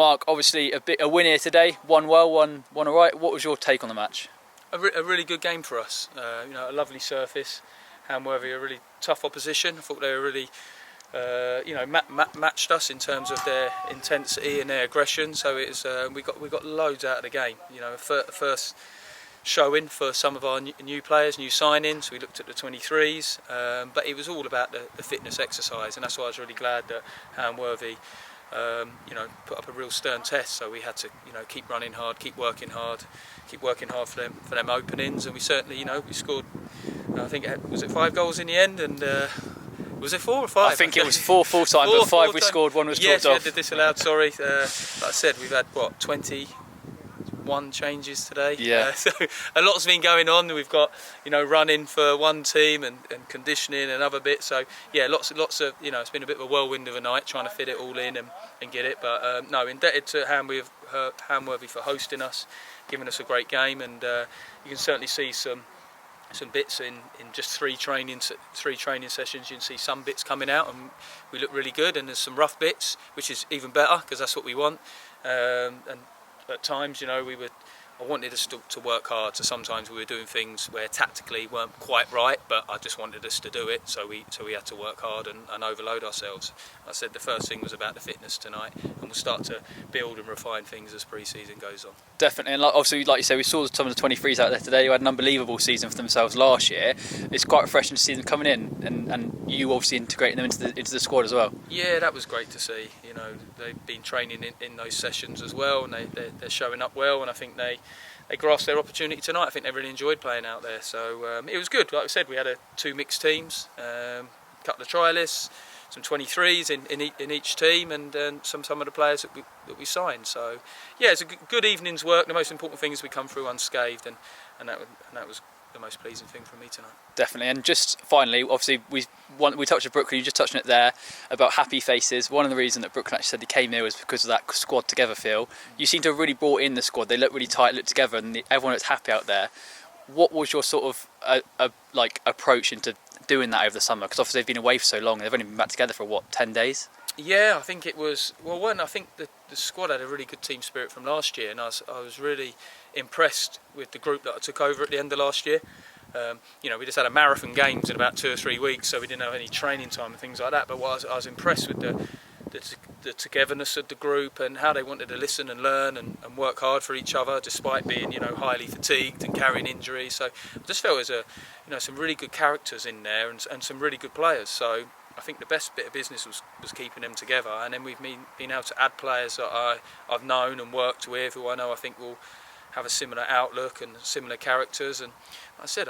Mark, obviously a win here today, one well, one alright. What was your take on the match? A really good game for us. A lovely surface. Hamworthy, a really tough opposition. I thought they were really, matched us in terms of their intensity and their aggression. So it was, we got loads out of the game. First showing for some of our new players, new signings. We looked at the 23s, but it was all about the fitness exercise, and that's why I was really glad that Hamworthy, put up a real stern test. So we had to, keep running hard, keep working hard for them openings, and we certainly, we scored. I think was it 5 goals in the end, and was it 4 or 5? I think it was 4 full time, but 5 we scored, 1 was dropped off. Yes, the disallowed. Sorry, like I said, we've had 21 changes today. Yeah. So a lot's been going on. We've got running for one team and conditioning and other bits. So yeah, lots of it's been a bit of a whirlwind of a night trying to fit it all in and get it. But no, indebted to Hamworthy for hosting us, giving us a great game, and you can certainly see some bits in just 3 training sessions. You can see some bits coming out, and we look really good. And there's some rough bits, which is even better because that's what we want. And at times, I wanted us to work hard. So sometimes we were doing things where tactically weren't quite right, but I just wanted us to do it. So we had to work hard and overload ourselves. I said the first thing was about the fitness tonight, and we'll start to build and refine things as pre-season goes on. Definitely, and obviously, like you say, we saw some of the 23s out there today who had an unbelievable season for themselves last year. It's quite refreshing to see them coming in, and you obviously integrating them into the squad as well. Yeah, that was great to see. They've been training in those sessions as well, and they're showing up well, and I think they grasped their opportunity tonight. I think they really enjoyed playing out there, so it was good. Like I said, we had 2 mixed teams, a couple of trialists, some 23s in each team, and some of the players that we signed. So yeah, it's a good evening's work. The most important thing is we come through unscathed, and that was the most pleasing thing for me tonight. Definitely. And just finally, obviously we touched on Brooklyn, you just touched on it there about happy faces. One of the reasons that Brooklyn actually said they came here was because of that squad together feel. You seem to have really brought in the squad. They look really tight, look together, and everyone looks happy out there. What was your sort of approach into doing that over the summer? Because obviously they've been away for so long. They've only been back together for 10 days? Yeah, I think it was. I think the squad had a really good team spirit from last year, and I was really impressed with the group that I took over at the end of last year. We just had a marathon games in about 2 or 3 weeks, so we didn't have any training time and things like that. But I was impressed with the togetherness of the group and how they wanted to listen and learn and work hard for each other, despite being highly fatigued and carrying injuries. So I just felt there's some really good characters in there and some really good players. So I think the best bit of business was keeping them together, and then we've been able to add players that I've known and worked with, who I think will have a similar outlook and similar characters. And like I said,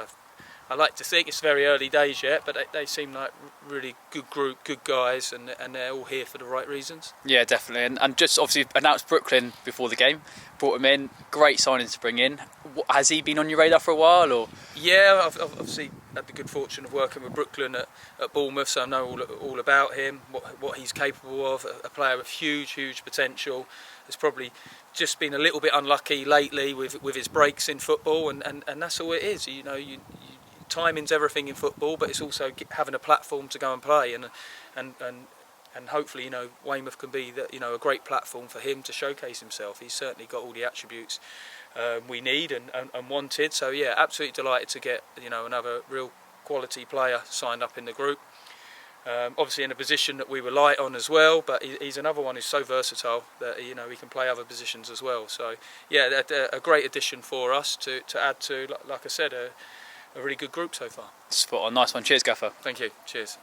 I like to think it's very early days yet, but they seem like really good group, good guys, and they're all here for the right reasons. Yeah, definitely. And just obviously announced Brooklyn before the game, brought him in, great signing to bring in. Has he been on your radar for a while, or? Yeah, I've obviously had the good fortune of working with Brooklyn at Bournemouth, so I know all about him, what he's capable of. A player with huge potential. Has probably just been a little bit unlucky lately with his breaks in football, and that's all it is. Timing's everything in football, but it's also having a platform to go and play, and hopefully Weymouth can be a great platform for him to showcase himself. He's certainly got all the attributes we need and wanted. So yeah, absolutely delighted to get another real quality player signed up in the group. Obviously in a position that we were light on as well, but he's another one who's so versatile that he can play other positions as well. So yeah, a great addition for us to add to, like I said, a really good group so far. Spot on, nice one. Cheers, Gaffer. Thank you. Cheers.